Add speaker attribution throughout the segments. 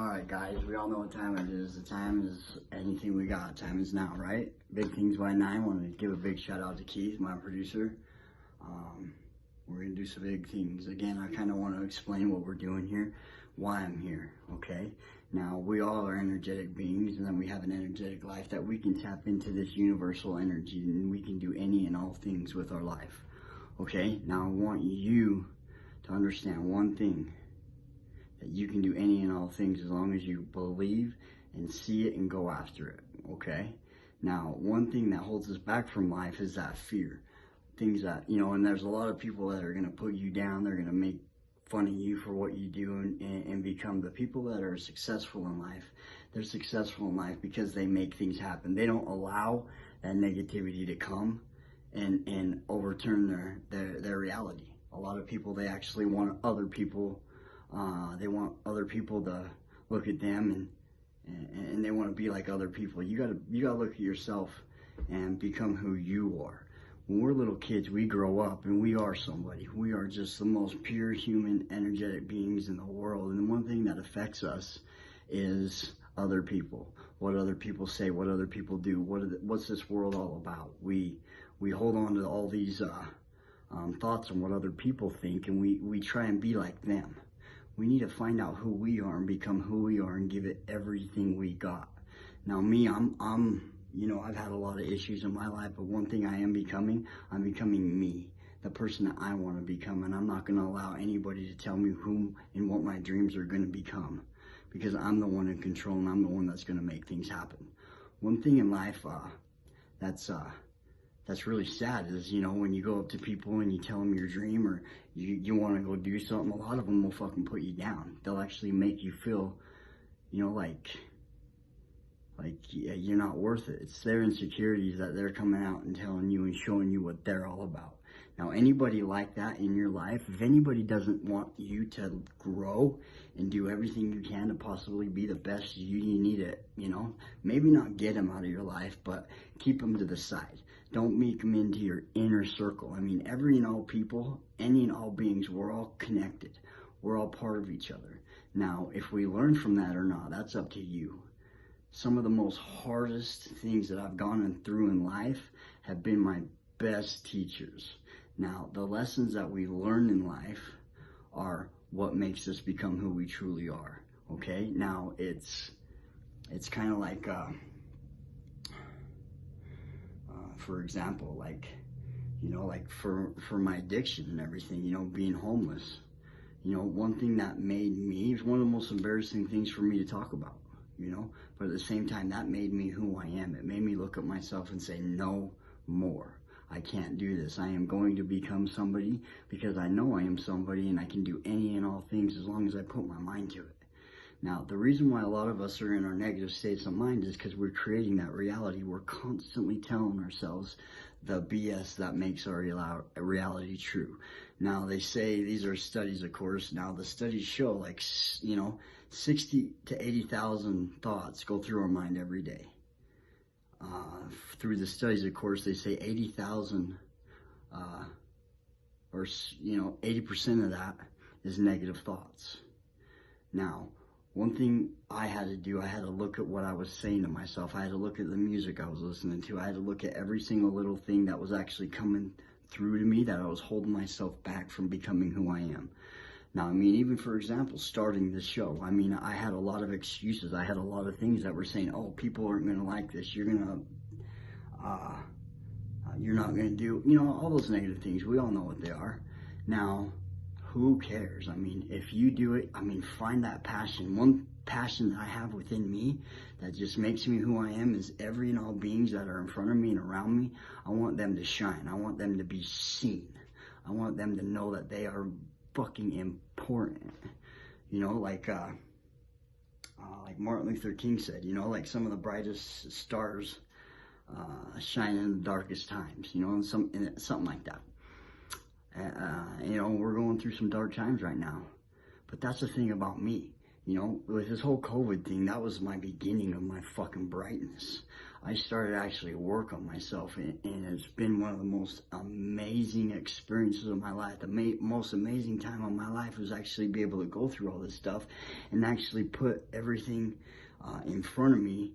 Speaker 1: Alright guys, we all know what time it is. The time is anything we got. Time is now, right? Big Things by 9. I want to give a big shout out to Keith, my producer. We're going to do some big things. Again, I kind of want to explain what we're doing here, why I'm here, okay? Now, we all are energetic beings, and then we have an energetic life that we can tap into this universal energy, and we can do any and all things with our life, okay? Now, I want you to understand one thing, that you can do any and all things as long as you believe and see it and go after it, okay? Now, one thing that holds us back from life is that fear. Things that, and there's a lot of people that are going to put you down. They're going to make fun of you for what you do and become the people that are successful in life. They're successful in life because they make things happen. They don't allow that negativity to come and overturn their reality. A lot of people, they actually want other people to look at them and they want to be like other people. You gotta look at yourself and become who you are. When we're little kids, we grow up and we are somebody. We are just the most pure human, energetic beings in the world. And the one thing that affects us is other people. What other people say, what other people do. What's this world all about? We hold on to all these thoughts on what other people think, and we try and be like them. We need to find out who we are and become who we are and give it everything we got. Now me, I've had a lot of issues in my life, but one thing I'm becoming me, the person that I want to become, and I'm not going to allow anybody to tell me who and what my dreams are going to become, because I'm the one in control and I'm the one that's going to make things happen. One thing in life that's really sad is, when you go up to people and you tell them your dream or you want to go do something, a lot of them will fucking put you down. They'll actually make you feel, like you're not worth it. It's their insecurities that they're coming out and telling you and showing you what they're all about. Now, anybody like that in your life, if anybody doesn't want you to grow and do everything you can to possibly be the best you need it, maybe not get them out of your life, but keep them to the side. Don't make them into your inner circle. I mean, every and all people, any and all beings, we're all connected. We're all part of each other. Now, if we learn from that or not, that's up to you. Some of the most hardest things that I've gone through in life have been my best teachers. Now, the lessons that we learn in life are what makes us become who we truly are, okay? Now, it's kind of like, for example, for my addiction and everything, being homeless. One thing that made me, it's one of the most embarrassing things for me to talk about, but at the same time, that made me who I am. It made me look at myself and say, no more. I can't do this. I am going to become somebody because I know I am somebody and I can do any and all things as long as I put my mind to it. Now, the reason why a lot of us are in our negative states of mind is because we're creating that reality. We're constantly telling ourselves the BS that makes our reality true. Now, they say, these are studies, of course. Now, the studies show 60 to 80,000 thoughts go through our mind every day. Through the studies, of course, they say 80,000, 80% of that is negative thoughts. Now, one thing I had to do, I had to look at what I was saying to myself. I had to look at the music I was listening to. I had to look at every single little thing that was actually coming through to me, that I was holding myself back from becoming who I am. Now, even for example, starting this show, I had a lot of excuses. I had a lot of things that were saying, oh, people aren't going to like this. You're not going to do, all those negative things. We all know what they are. Now, who cares? If you do it, find that passion. One passion that I have within me that just makes me who I am is every and all beings that are in front of me and around me. I want them to shine. I want them to be seen. I want them to know that they are fucking important, like Martin Luther King said, some of the brightest stars shine in the darkest times, and something like that. We're going through some dark times right now, but that's the thing about me, with this whole COVID thing, that was my beginning of my fucking brightness. I started actually work on myself, and it's been one of the most amazing experiences of my life. The most amazing time of my life was actually be able to go through all this stuff and actually put everything in front of me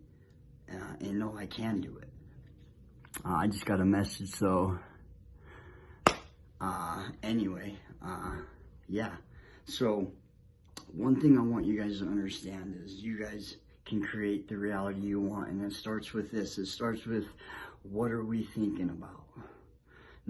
Speaker 1: and know I can do it. I just got a message, so anyway, yeah. So one thing I want you guys to understand is you guys can create the reality you want, and it starts with this. It starts with, what are we thinking about?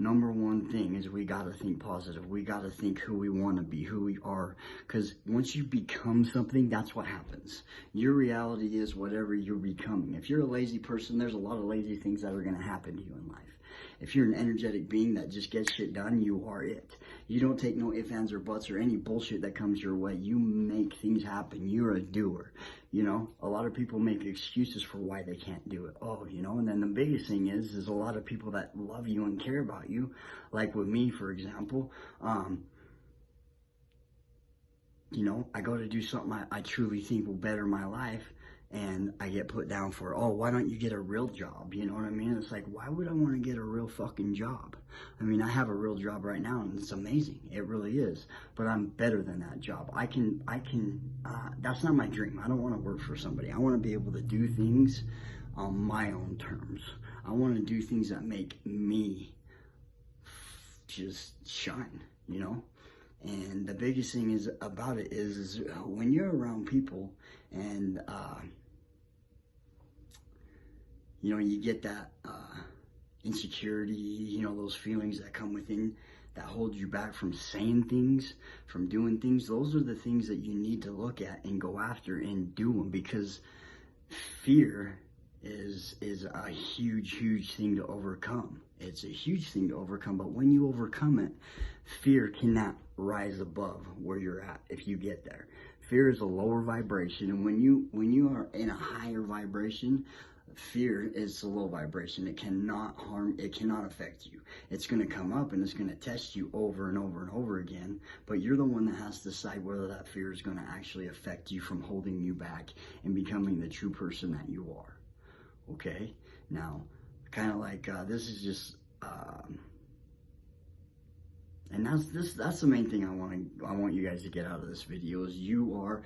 Speaker 1: Number one thing is we got to think positive. We got to think who we want to be, who we are. Because once you become something, that's what happens. Your reality is whatever you're becoming. If you're a lazy person, there's a lot of lazy things that are going to happen to you in life. If you're an energetic being that just gets shit done, you are it. You don't take no ifs, ands, or buts or any bullshit that comes your way. You make things happen. You're a doer. You know, a lot of people make excuses for why they can't do it. Oh, you know, and then the biggest thing is a lot of people that love you and care about you, like with me, for example. You know, I go to do something I truly think will better my life, and I get put down for, oh, why don't you get a real job? You know what I mean? It's like, why would I want to get a real fucking job? I mean, I have a real job right now, and it's amazing. It really is. But I'm better than that job. That's not my dream. I don't want to work for somebody. I want to be able to do things on my own terms. I want to do things that make me just shine, you know? And the biggest thing about it is when you're around people and, you know, you get that insecurity, you know, those feelings that come within that hold you back from saying things, from doing things. Those are the things that you need to look at and go after and do them, because fear is a huge thing to overcome. It's a huge thing to overcome, but when you overcome it, fear cannot rise above where you're at if you get there. Fear is a lower vibration, and when you are in a higher vibration, fear is a low vibration. It cannot harm, it cannot affect you. It's going to come up and it's going to test you over and over and over again, but you're the one that has to decide whether that fear is going to actually affect you from holding you back and becoming the true person that you are. Okay? Now, kind of like, this is just, and that's the main thing I want you guys to get out of this video, is you are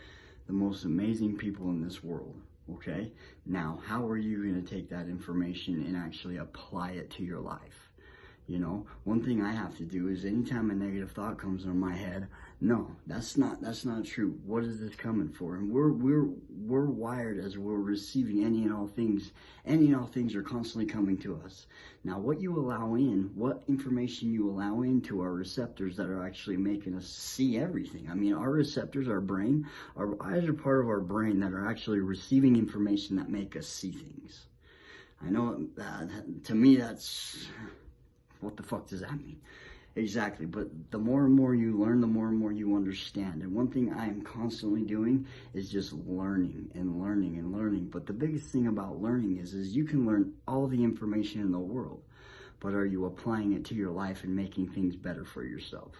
Speaker 1: the most amazing people in this world. Okay? Now, how are you going to take that information and actually apply it to your life? You know, one thing I have to do is anytime a negative thought comes in my head, no, that's not true. What is this coming for? And we're wired as we're receiving any and all things. Any and all things are constantly coming to us. Now, what you allow in, what information you allow into our receptors that are actually making us see everything. I mean, our receptors, our brain, our eyes are part of our brain that are actually receiving information that make us see things. I know that, to me, that's, what the fuck does that mean? Exactly, but the more and more you learn, the more and more you understand. And one thing I am constantly doing is just learning and learning and learning. But the biggest thing about learning is you can learn all the information in the world, but are you applying it to your life and making things better for yourself?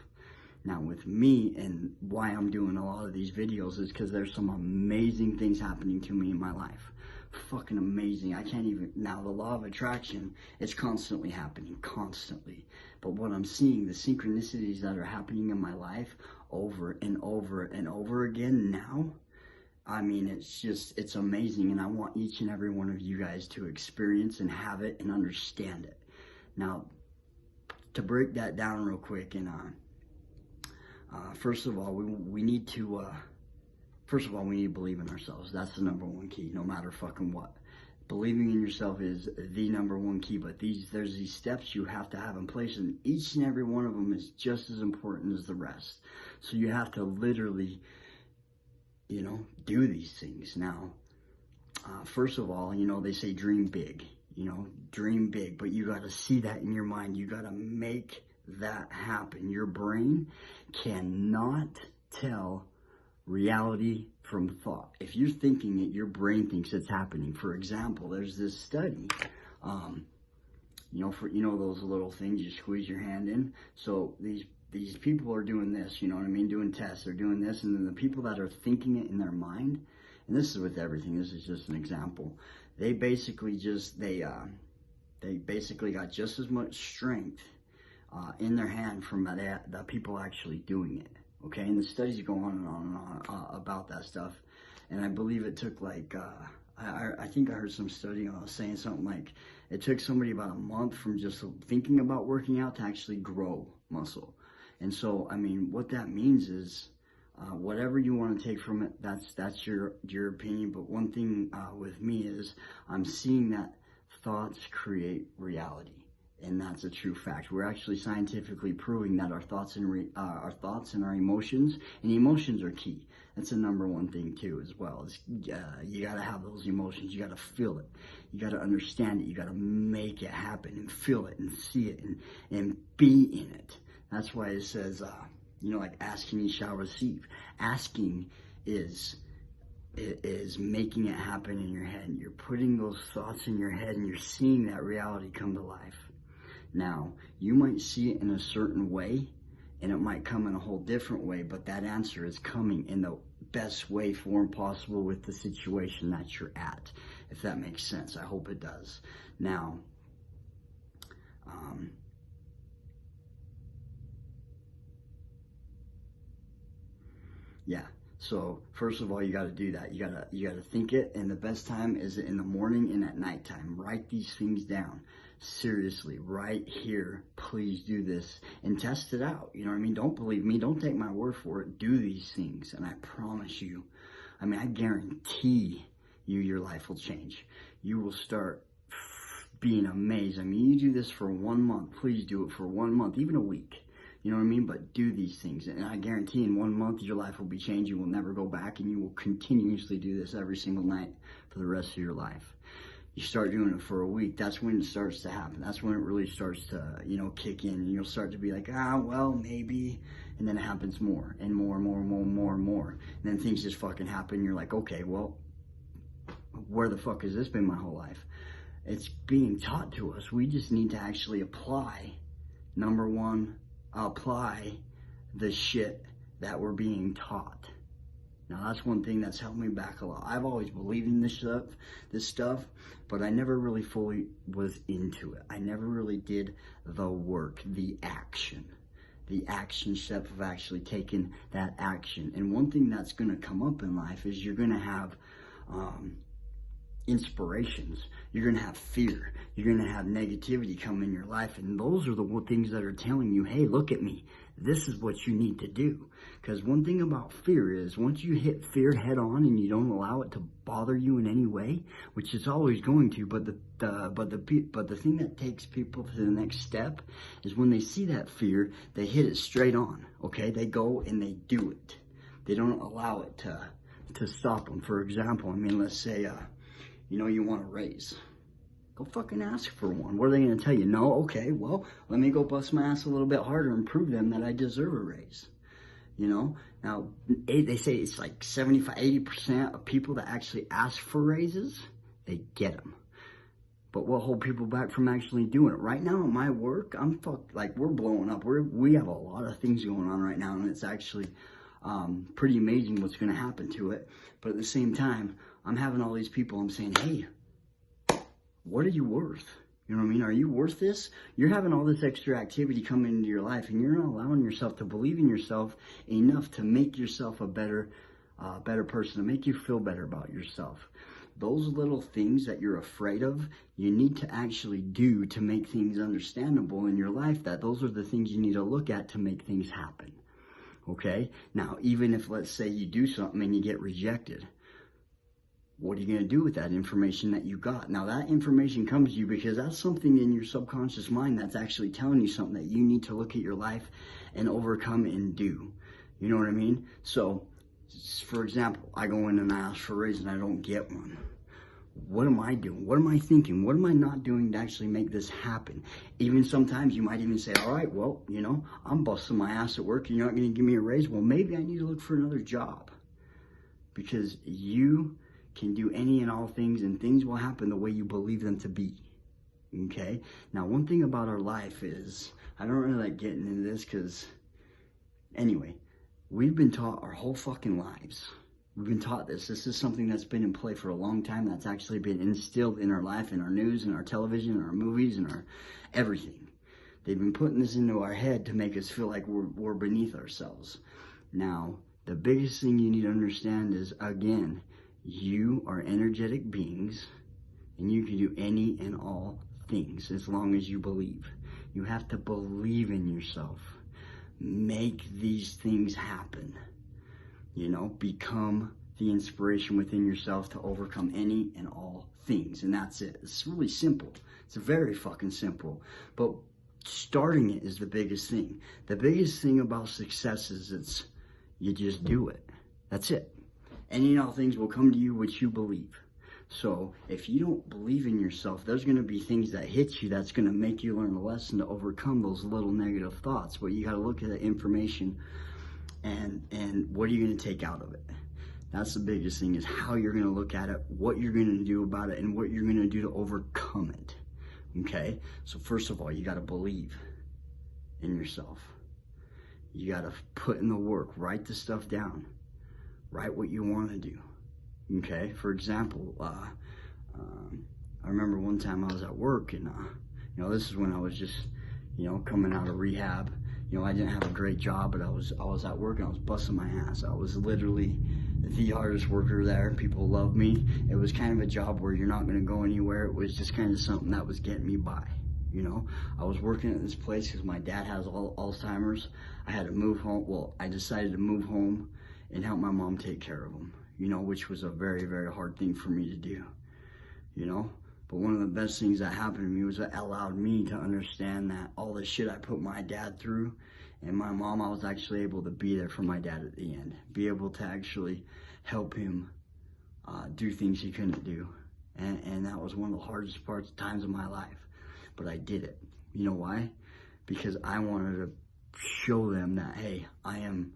Speaker 1: Now, with me, and why I'm doing a lot of these videos is because there's some amazing things happening to me in my life. Fucking amazing. I can't even, now the law of attraction, it's constantly happening, constantly. But what I'm seeing, the synchronicities that are happening in my life over and over and over again now, I mean, it's amazing. And I want each and every one of you guys to experience and have it and understand it. Now, to break that down real quick, and first of all, we need to believe in ourselves. That's the number one key, no matter fucking what. Believing in yourself is the number one key, but there's these steps you have to have in place, and each and every one of them is just as important as the rest. So you have to literally, you know, do these things. Now, first of all, you know, they say dream big, you know, dream big, but you got to see that in your mind. You got to make that happen. Your brain cannot tell reality from thought. If you're thinking it, your brain thinks it's happening. For example, there's this study, you know, those little things you squeeze your hand in. So these people are doing this, you know what I mean, doing tests, they're doing this, and then the people that are thinking it in their mind, and this is with everything, this is just an example, they basically got just as much strength in their hand from the people actually doing it. Okay, and the studies go on and on and on about that stuff. And I believe it took like, I think I heard some study saying something like, it took somebody about a month from just thinking about working out to actually grow muscle. And so, I mean, what that means is, whatever you want to take from it, that's your opinion. But one thing with me is, I'm seeing that thoughts create reality. And that's a true fact. We're actually scientifically proving that our thoughts and our emotions, and emotions are key. That's the number one thing too, as well. Is you gotta have those emotions. You gotta feel it. You gotta understand it. You gotta make it happen and feel it and see it and be in it. That's why it says, like asking you shall receive. Asking is making it happen in your head. You're putting those thoughts in your head and you're seeing that reality come to life. Now, you might see it in a certain way, and it might come in a whole different way, but that answer is coming in the best way, form possible with the situation that you're at, if that makes sense. I hope it does. Now, yeah. So first of all, you got to do that. You got to think it, and the best time is in the morning and at nighttime. Write these things down. Seriously, right here, please do this and test it out. You know what I mean? Don't believe me. Don't take my word for it. Do these things, and I promise you, I mean, I guarantee you, your life will change. You will start being amazed. I mean, you do this for 1 month. Please do it for 1 month, even a week. You know what I mean? But do these things, and I guarantee in 1 month, your life will be changed. You will never go back, and you will continuously do this every single night for the rest of your life. You start doing it for a week, that's when it starts to happen. That's when it really starts to, kick in. And you'll start to be like, well, maybe. And then it happens more and more and more and more and more and more. And then things just fucking happen. You're like, okay, well, where the fuck has this been my whole life? It's being taught to us. We just need to actually apply. Number one, apply the shit that we're being taught. Now, that's one thing that's held me back a lot. I've always believed in this stuff, but I never really fully was into it. I never really did the work, the action step of actually taking that action. And one thing that's going to come up in life is you're going to have inspirations. You're going to have fear. You're going to have negativity come in your life. And those are the things that are telling you, hey, look at me. This is what you need to do. Because one thing about fear is once you hit fear head on and you don't allow it to bother you in any way, which it's always going to, but the thing that takes people to the next step is when they see that fear, they hit it straight on. Okay, they go and they do it. They don't allow it to stop them. For example, I mean, let's say you want a raise. Go fucking ask for one. What are they going to tell you? No? Okay, well, let me go bust my ass a little bit harder and prove them that I deserve a raise. Now, they say it's like 75, 80% of people that actually ask for raises, they get them. But what hold people back from actually doing it? Right now at my work, we're blowing up. We have a lot of things going on right now, and it's actually pretty amazing what's going to happen to it. But at the same time, I'm having all these people, I'm saying, hey, what are you worth? You know what I mean? Are you worth this? You're having all this extra activity come into your life, and you're not allowing yourself to believe in yourself enough to make yourself a better person, to make you feel better about yourself. Those little things that you're afraid of, you need to actually do to make things understandable in your life. Those are the things you need to look at to make things happen. Okay? Now, even if, let's say, you do something and you get rejected, what are you going to do with that information that you got? Now, that information comes to you because that's something in your subconscious mind that's actually telling you something that you need to look at your life and overcome and do. You know what I mean? So, for example, I go in and I ask for a raise and I don't get one. What am I doing? What am I thinking? What am I not doing to actually make this happen? Even sometimes you might even say, all right, well, I'm busting my ass at work and you're not going to give me a raise. Well, maybe I need to look for another job, because you can do any and all things, and things will happen the way you believe them to be. Okay? Now, one thing about our life is, I don't really like getting into this because, anyway, we've been taught our whole fucking lives We've been taught this. This is something that's been in play for a long time. That's actually been instilled in our life, in our news, in our television, in our movies, in our everything. They've been putting this into our head to make us feel like we're beneath ourselves. Now, the biggest thing you need to understand is, again, you are energetic beings, and you can do any and all things as long as you believe. You have to believe in yourself. Make these things happen. You know, become the inspiration within yourself to overcome any and all things. And that's it. It's really simple. It's very fucking simple. But starting it is the biggest thing. The biggest thing about success is you just do it. That's it. Any and all things will come to you which you believe. So if you don't believe in yourself, there's going to be things that hit you that's going to make you learn a lesson to overcome those little negative thoughts. But you got to look at the information and what are you going to take out of it? That's the biggest thing, is how you're going to look at it, what you're going to do about it, and what you're going to do to overcome it. Okay? So first of all, you got to believe in yourself. You got to put in the work. Write the stuff down. Write what you want to do. Okay? For example, I remember one time I was at work, and you know, this is when I was just, you know, coming out of rehab. You know, I didn't have a great job, but I was at work and I was busting my ass. I was literally the hardest worker there. People loved me. It was kind of a job where you're not going to go anywhere. It was just kind of something that was getting me by. You know, I was working at this place because my dad has Alzheimer's. I had to move home. Well, I decided to move home and help my mom take care of him, you know, which was a very, very hard thing for me to do, you know. But one of the best things that happened to me was it allowed me to understand that all the shit I put my dad through and my mom, I was actually able to be there for my dad at the end. Be able to actually help him do things he couldn't do. And that was one of the hardest times of my life. But I did it. You know why? Because I wanted to show them that, hey, I'm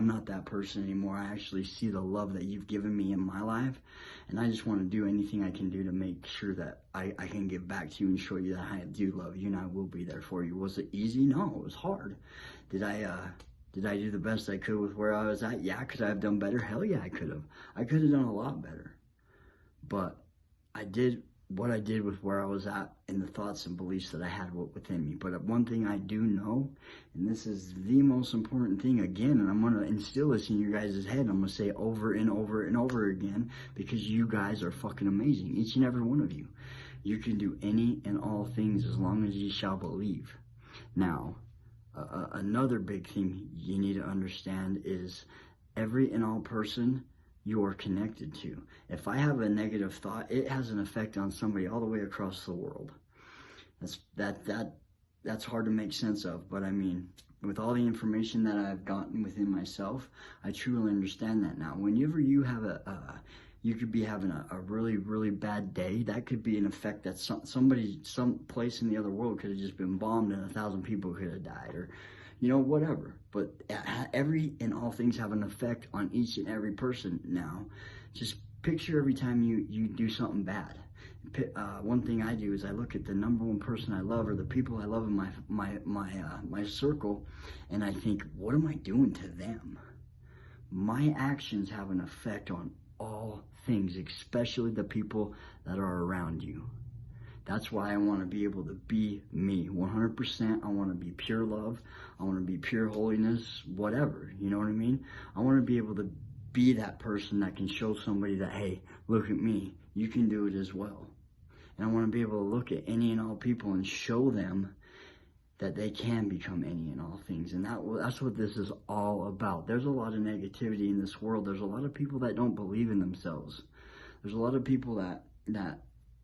Speaker 1: not that person anymore. I actually see the love that you've given me in my life, and I just want to do anything I can do to make sure that I can give back to you and show you that I do love you and I will be there for you. Was it easy? No, it was hard. Did I do the best I could with where I was at? Yeah. Could I have done better? Hell yeah, I could have. I could have done a lot better. But I did what I did with where I was at and the thoughts and beliefs that I had within me. But one thing I do know, and this is the most important thing again, and I'm going to instill this in your guys' head, I'm going to say over and over and over again, because you guys are fucking amazing, each and every one of you. You can do any and all things as long as you shall believe. Now, another big thing you need to understand is every and all person you are connected to. If I have a negative thought, it has an effect on somebody all the way across the world. That's hard to make sense of, but I mean, with all the information that I've gotten within myself, I truly understand that now. Whenever you have you could be having a really, really bad day, that could be an effect that some place in the other world could have just been bombed and 1,000 people could have died, or you know, whatever. But every and all things have an effect on each and every person now. Just picture every time you do something bad. One thing I do is I look at the number one person I love, or the people I love in my circle, and I think, what am I doing to them? My actions have an effect on all things, especially the people that are around you. That's why I want to be able to be me 100%. I want to be pure love. I want to be pure holiness, whatever. You know what I mean? I want to be able to be that person that can show somebody that, hey, look at me. You can do it as well. And I want to be able to look at any and all people and show them that they can become any and all things. And that's what this is all about. There's a lot of negativity in this world. There's a lot of people that don't believe in themselves. There's a lot of people that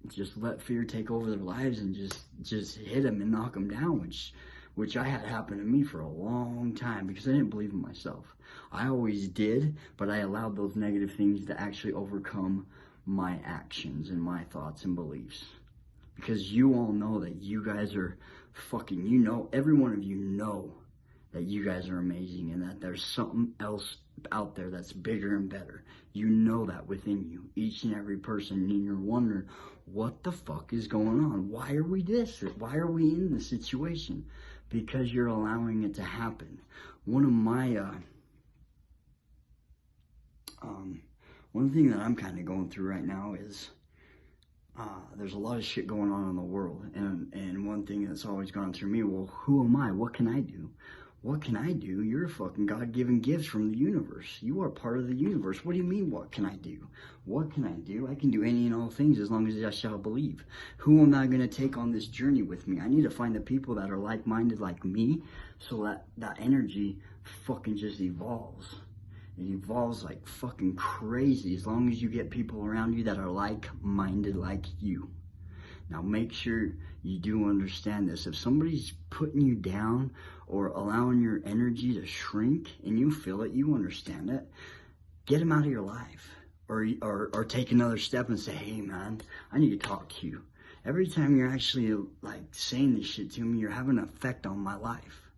Speaker 1: just let fear take over their lives and just hit them and knock them down, which I had happen to me for a long time because I didn't believe in myself. I always did, but I allowed those negative things to actually overcome my actions and my thoughts and beliefs. Because you all know that you guys are fucking, you know, every one of you know that you guys are amazing and that there's something else out there that's bigger and better. You know that within you, each and every person, and you're wondering, what the fuck is going on? Why are we this? Why are we in this situation? Because you're allowing it to happen. One of my One thing that I'm kind of going through right now is there's a lot of shit going on in the world, and one thing that's always gone through me, well, who am I? What can I do? What can I do? You're a fucking God-given gift from the universe. You are part of the universe. What do you mean, what can I do? What can I do? I can do any and all things as long as I shall believe. Who am I going to take on this journey with me? I need to find the people that are like-minded like me, so that energy fucking just evolves. It evolves like fucking crazy as long as you get people around you that are like-minded like you. Now make sure you do understand this. If somebody's putting you down or allowing your energy to shrink and you feel it, you understand it, get them out of your life. Or take another step and say, hey man, I need to talk to you. Every time you're actually like saying this shit to me, you're having an effect on my life.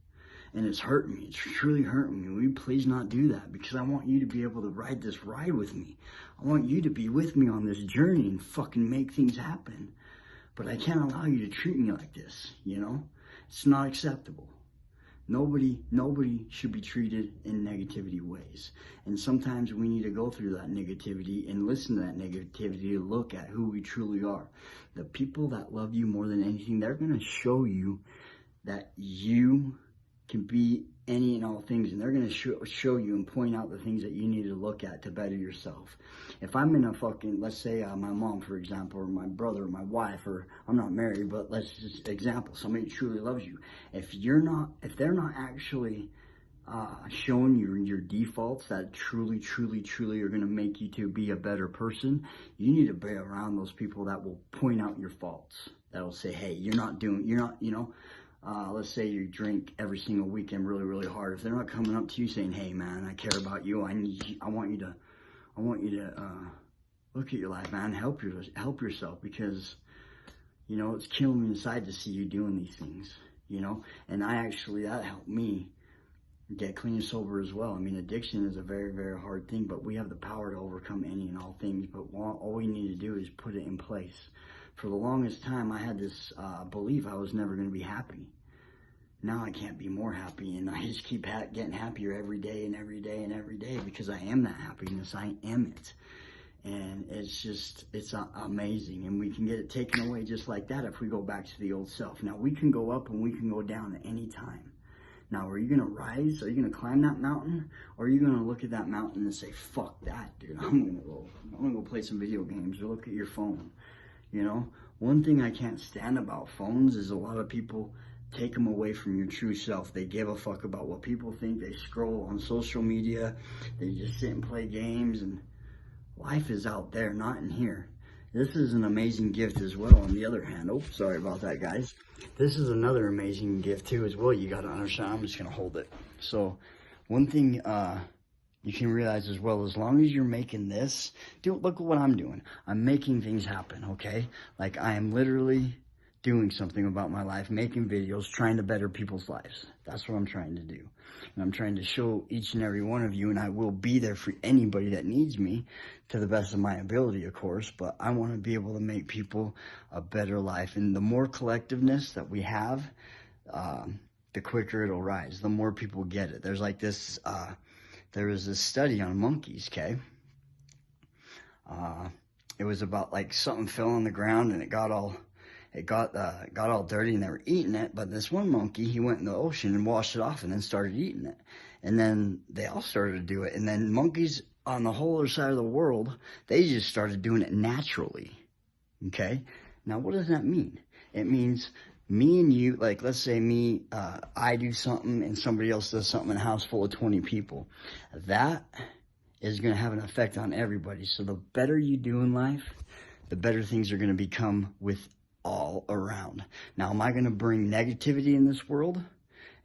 Speaker 1: And it's hurting me. It's truly hurting me. Will you please not do that? Because I want you to be able to ride this ride with me. I want you to be with me on this journey and fucking make things happen. But I can't allow you to treat me like this, you know? It's not acceptable. Nobody should be treated in negativity ways. And sometimes we need to go through that negativity and listen to that negativity to look at who we truly are. The people that love you more than anything, they're going to show you that you can be any and all things, and they're going to show you and point out the things that you need to look at to better yourself. If I'm in a fucking, let's say my mom, for example, or my brother, or my wife, or I'm not married, but let's just example, somebody truly loves you. If they're not actually showing you your defaults that truly are going to make you to be a better person, you need to be around those people that will point out your faults. That'll say, hey, you're not, you know, let's say you drink every single weekend really hard. If they're not coming up to you saying, hey man, I care about you, I want you to look at your life, man, help yourself, because, you know, it's killing me inside to see you doing these things, you know. And that helped me get clean and sober as well. I mean, addiction is a very hard thing, but we have the power to overcome any and all things, but all we need to do is put it in place. For the longest time, I had this belief I was never going to be happy. Now I can't be more happy, and I just keep getting happier every day because I am that happiness. I am it. And it's amazing. And we can get it taken away just like that if we go back to the old self. Now, we can go up and we can go down at any time. Now, are you going to rise? Are you going to climb that mountain? Or are you going to look at that mountain and say, fuck that, dude. I'm going to go play some video games or look at your phone. You know, one thing I can't stand about phones is a lot of people take them away from your true self. They give a fuck about what people think. They scroll on social media. They just sit and play games. And life is out there, not in here. This is an amazing gift as well. On the other hand, oh, sorry about that, guys. This is another amazing gift too as well. You got to understand. I'm just going to hold it. So one thing you can realize as well, as long as you're making this, look at what I'm doing. I'm making things happen, okay? Like, I am literally doing something about my life, making videos, trying to better people's lives. That's what I'm trying to do. And I'm trying to show each and every one of you, and I will be there for anybody that needs me to the best of my ability, of course, but I want to be able to make people a better life. And the more collectiveness that we have, the quicker it'll rise, the more people get it. There's like this, there was this study on monkeys, okay? It was about like something fell on the ground and it got all dirty and they were eating it. But this one monkey, he went in the ocean and washed it off and then started eating it. And then they all started to do it. And then monkeys on the whole other side of the world, they just started doing it naturally, okay? Now, what does that mean? It means me and you, like, let's say me, I do something and somebody else does something in a house full of 20 people. That is going to have an effect on everybody. So the better you do in life, the better things are going to become with all around. Now, am I going to bring negativity in this world?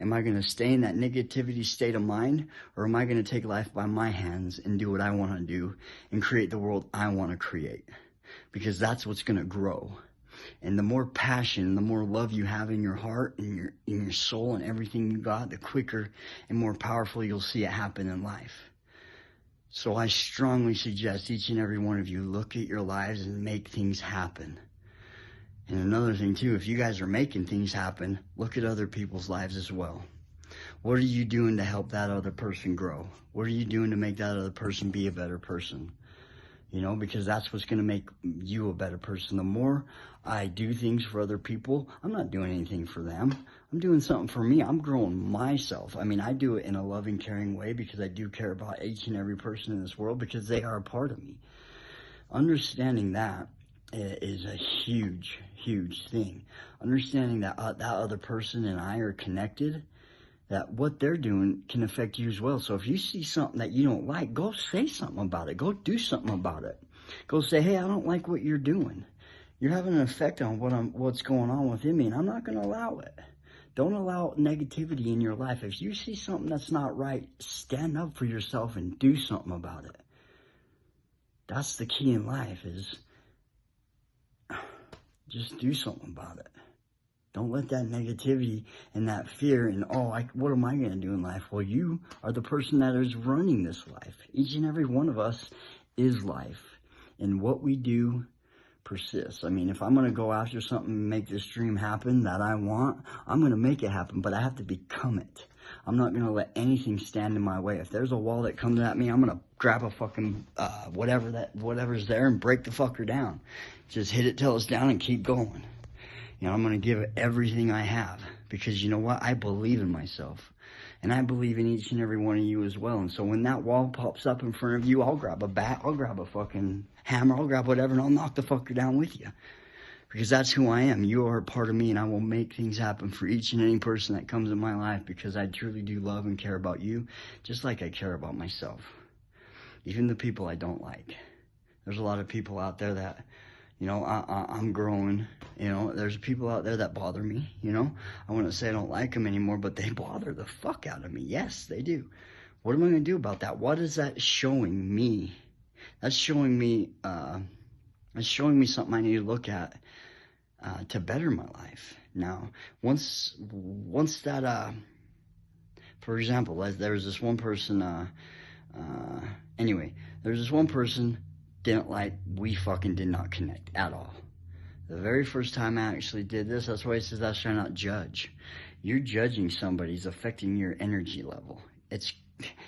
Speaker 1: Am I going to stay in that negativity state of mind? Or am I going to take life by my hands and do what I want to do and create the world I want to create? Because that's what's going to grow. And the more passion, the more love you have in your heart, in your soul, and everything you got, the quicker and more powerful you'll see it happen in life. So I strongly suggest each and every one of you look at your lives and make things happen. And another thing too, if you guys are making things happen, look at other people's lives as well. What are you doing to help that other person grow? What are you doing to make that other person be a better person? You know, because that's what's going to make you a better person. The more I do things for other people, I'm not doing anything for them. I'm doing something for me. I'm growing myself. I mean, I do it in a loving, caring way because I do care about each and every person in this world because they are a part of me. Understanding that is a huge, huge thing. Understanding that that other person and I are connected, that what they're doing can affect you as well. So if you see something that you don't like, go say something about it. Go do something about it. Go say, hey, I don't like what you're doing. You're having an effect on what's going on within me, and I'm not going to allow it. Don't allow negativity in your life. If you see something that's not right, stand up for yourself and do something about it. That's the key in life, is just do something about it. Don't let that negativity and that fear and, what am I going to do in life? Well, you are the person that is running this life. Each and every one of us is life. And what we do persists. I mean, if I'm going to go after something and make this dream happen that I want, I'm going to make it happen, but I have to become it. I'm not going to let anything stand in my way. If there's a wall that comes at me, I'm going to grab a fucking whatever's there and break the fucker down. Just hit it till it's down and keep going. You know, I'm going to give it everything I have because you know what? I believe in myself. And I believe in each and every one of you as well. And so when that wall pops up in front of you, I'll grab a bat, I'll grab a fucking hammer, I'll grab whatever, and I'll knock the fucker down with you. Because that's who I am. You are a part of me, and I will make things happen for each and any person that comes in my life because I truly do love and care about you, just like I care about myself. Even the people I don't like. There's a lot of people out there that, you know, I'm growing. You know, there's people out there that bother me, you know. I wouldn't say I don't like them anymore, but they bother the fuck out of me. Yes, they do. What am I going to do about that? What is that showing me? That's showing me something I need to look at to better my life. Now, once that, for example, there was this one person, there's this one person we fucking did not connect at all. The very first time I actually did this, that's why he says thou shalt not judge. You're judging somebody's affecting your energy level. It's,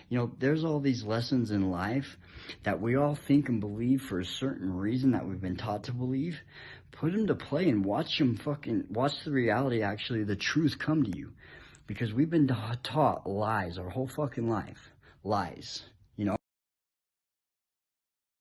Speaker 1: you know, there's all these lessons in life that we all think and believe for a certain reason that we've been taught to believe. Put them to play and watch the reality, actually, the truth come to you. Because we've been taught lies our whole fucking life. Lies.